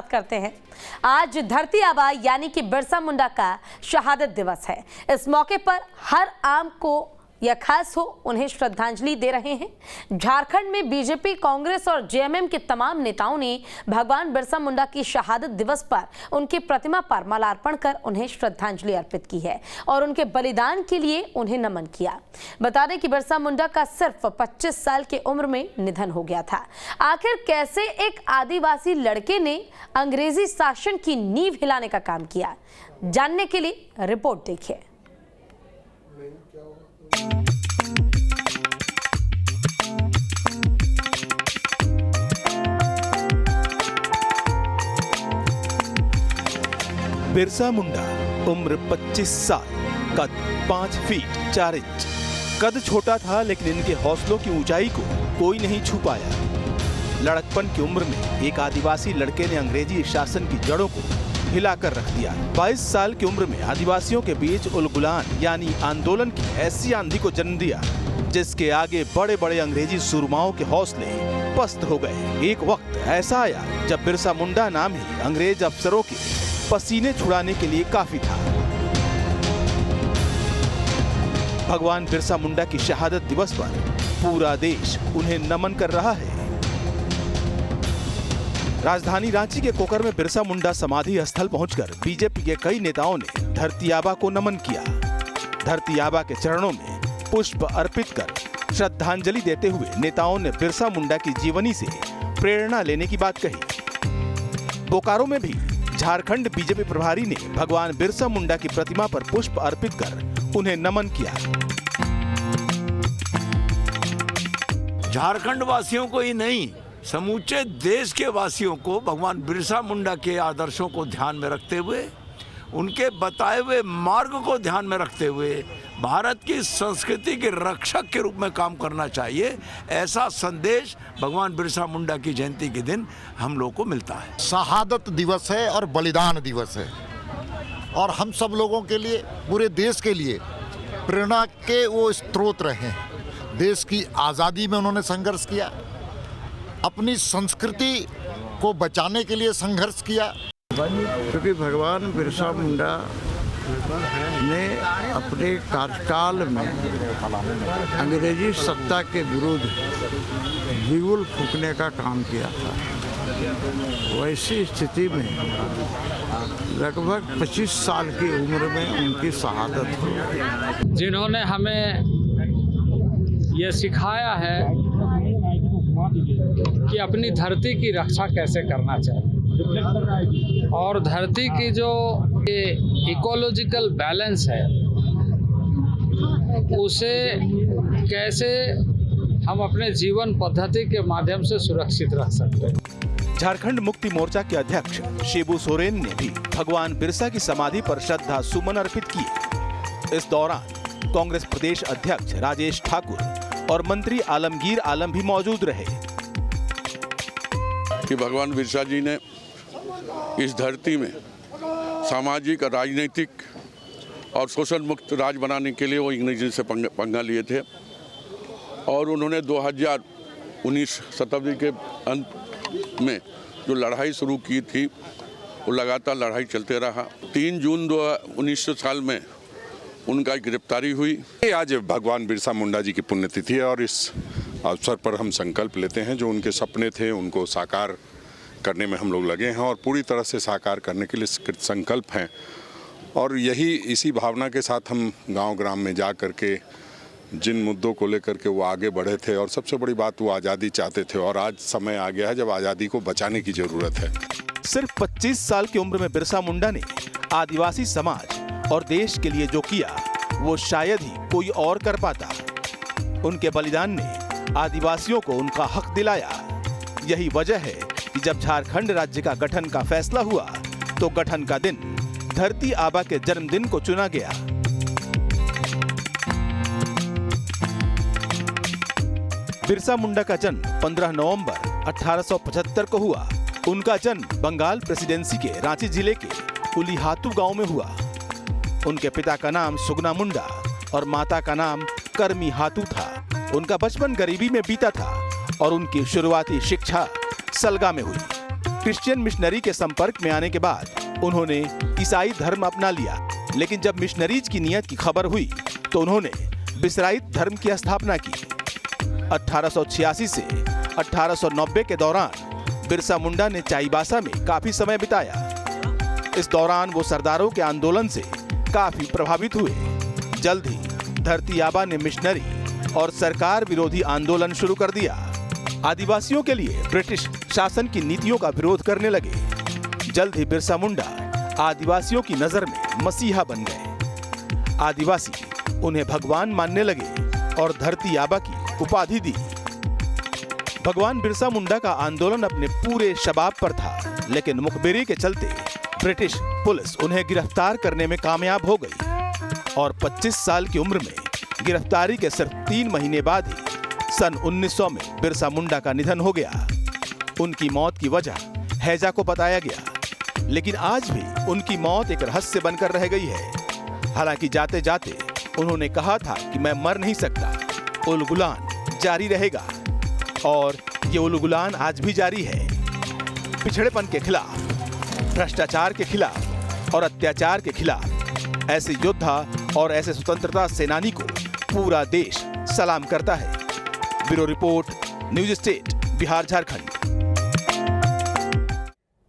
शुरुआत करते हैं। आज धरती आबा यानी कि बिरसा मुंडा का शहादत दिवस है। इस मौके पर हर आम को या खास हो उन्हें श्रद्धांजलि दे रहे हैं। झारखंड में बीजेपी, कांग्रेस और जेएमएम के तमाम नेताओं ने भगवान बिरसा मुंडा की शहादत दिवस पर उनकी प्रतिमा पर माल्यार्पण कर उन्हें श्रद्धांजलि अर्पित की है और उनके बलिदान के लिए उन्हें नमन किया। बता दें कि बिरसा मुंडा का सिर्फ 25 साल की उम्र में निधन हो गया था। आखिर कैसे एक आदिवासी लड़के ने अंग्रेजी शासन की नींव हिलाने का काम किया, जानने के लिए रिपोर्ट देखिए। बिरसा मुंडा, उम्र 25 साल, कद 5 फीट 4 इंच। कद छोटा था लेकिन इनके हौसलों की ऊंचाई को कोई नहीं छू पाया। लड़कपन की उम्र में एक आदिवासी लड़के ने अंग्रेजी शासन की जड़ों को हिलाकर रख दिया। 22 साल की उम्र में आदिवासियों के बीच उलगुलान यानी आंदोलन की ऐसी आंधी को जन्म दिया जिसके आगे बड़े बड़े अंग्रेजी सुरमाओं के हौसले पस्त हो गए। एक वक्त ऐसा आया जब बिरसा मुंडा नाम ही अंग्रेज अफसरों के पसीने छुड़ाने के लिए काफी था। भगवान बिरसा मुंडा की शहादत दिवस पर पूरा देश उन्हें नमन कर रहा है। राजधानी रांची के कोकर में बिरसा मुंडा समाधि स्थल पहुंचकर बीजेपी के कई नेताओं ने धरती आबा को नमन किया। धरती आबा के चरणों में पुष्प अर्पित कर श्रद्धांजलि देते हुए नेताओं ने बिरसा मुंडा की जीवनी से प्रेरणा लेने की बात कही। बोकारो में भी झारखंड बीजेपी प्रभारी ने भगवान बिरसा मुंडा की प्रतिमा पर पुष्प अर्पित कर उन्हें नमन किया। झारखंड वासियों को ही नहीं, समूचे देश के वासियों को भगवान बिरसा मुंडा के आदर्शों को ध्यान में रखते हुए, उनके बताए हुए मार्ग को ध्यान में रखते हुए भारत की संस्कृति के रक्षक के रूप में काम करना चाहिए। ऐसा संदेश भगवान बिरसा मुंडा की जयंती के दिन हम लोग को मिलता है। शहादत दिवस है और बलिदान दिवस है और हम सब लोगों के लिए, पूरे देश के लिए प्रेरणा के वो स्रोत रहे हैं। देश की आज़ादी में उन्होंने संघर्ष किया, अपनी संस्कृति को बचाने के लिए संघर्ष किया। क्योंकि भगवान बिरसा मुंडा ने अपने कार्यकाल में अंग्रेजी सत्ता के विरुद्ध बिगुल फूंकने का काम किया था। वैसी स्थिति में लगभग 25 साल की उम्र में उनकी शहादत हुई। जिन्होंने हमें ये सिखाया है कि अपनी धरती की रक्षा कैसे करना चाहिए और धरती की जो इकोलॉजिकल बैलेंस है उसे कैसे हम अपने जीवन पद्धति के माध्यम से सुरक्षित रख सकते हैं। झारखंड मुक्ति मोर्चा के अध्यक्ष शिबू सोरेन ने भी भगवान बिरसा की समाधि पर श्रद्धा सुमन अर्पित किए। इस दौरान कांग्रेस प्रदेश अध्यक्ष राजेश ठाकुर और मंत्री आलमगीर आलम भी मौजूद रहे। कि भगवान बिरसा जी ने इस धरती में सामाजिक, राजनीतिक और शोषण मुक्त राज बनाने के लिए वो अंग्रेजी से पंगा लिए थे और उन्होंने 2019 शताब्दी के अंत में जो लड़ाई शुरू की थी वो लगातार लड़ाई चलते रहा। 3 जून 1900 साल में उनका गिरफ्तारी हुई। आज भगवान बिरसा मुंडा जी की पुण्यतिथि है और इस अवसर पर हम संकल्प लेते हैं, जो उनके सपने थे उनको साकार करने में हम लोग लगे हैं और पूरी तरह से साकार करने के लिए कृत संकल्प हैं। और यही इसी भावना के साथ हम गांव ग्राम में जा कर के जिन मुद्दों को लेकर के वो आगे बढ़े थे और सबसे बड़ी बात वो आज़ादी चाहते थे और आज समय आ गया है जब आज़ादी को बचाने की ज़रूरत है। सिर्फ 25 साल की उम्र में बिरसा मुंडा ने आदिवासी समाज और देश के लिए जो किया वो शायद ही कोई और कर पाता। उनके बलिदान ने आदिवासियों को उनका हक दिलाया। यही वजह है कि जब झारखंड राज्य का गठन का फैसला हुआ तो गठन का दिन धरती आबा के जन्मदिन को चुना गया। बिरसा मुंडा का जन्म 15 नवंबर 1875 को हुआ। उनका जन्म बंगाल प्रेसिडेंसी के रांची जिले के उलीहातू गांव में हुआ। उनके पिता का नाम सुगना मुंडा और माता का नाम कर्मी हातू था। उनका बचपन गरीबी में बीता था और उनकी शुरुआती शिक्षा सलगा में हुई। क्रिश्चियन मिशनरी के संपर्क में आने के बाद उन्होंने ईसाई धर्म अपना लिया, लेकिन जब मिशनरीज की नियत की खबर हुई तो उन्होंने बिसराइत धर्म की स्थापना की। 1886 से 1890 के दौरान बिरसा मुंडा ने चाईबासा में काफी समय बिताया। इस दौरान वो सरदारों के आंदोलन से काफी प्रभावित हुए। जल्द ही धरती आबा ने मिशनरी और सरकार विरोधी आंदोलन शुरू कर दिया। आदिवासियों के लिए ब्रिटिश शासन की नीतियों का विरोध करने लगे। जल्द ही बिरसा मुंडा आदिवासियों की नजर में मसीहा बन गए। आदिवासी उन्हें भगवान मानने लगे और धरती आबा की उपाधि दी। भगवान बिरसा मुंडा का आंदोलन अपने पूरे शबाब पर था, लेकिन मुखबिरी के चलते ब्रिटिश पुलिस उन्हें गिरफ्तार करने में कामयाब हो गई और 25 साल की उम्र में गिरफ्तारी के सिर्फ 3 महीने बाद ही सन 1900 में बिरसा मुंडा का निधन हो गया। उनकी मौत की वजह हैजा को बताया गया, लेकिन आज भी उनकी मौत एक रहस्य बनकर रह गई है। हालांकि जाते जाते उन्होंने कहा था कि मैं मर नहीं सकता, उलगुलान जारी रहेगा, और ये उलगुलान आज भी जारी है। पिछड़ेपन के खिलाफ, भ्रष्टाचार के खिलाफ और अत्याचार के खिलाफ ऐसे योद्धा और ऐसे स्वतंत्रता सेनानी को पूरा देश सलाम करता है। Bureau report, news state, Bihar Jharkhand.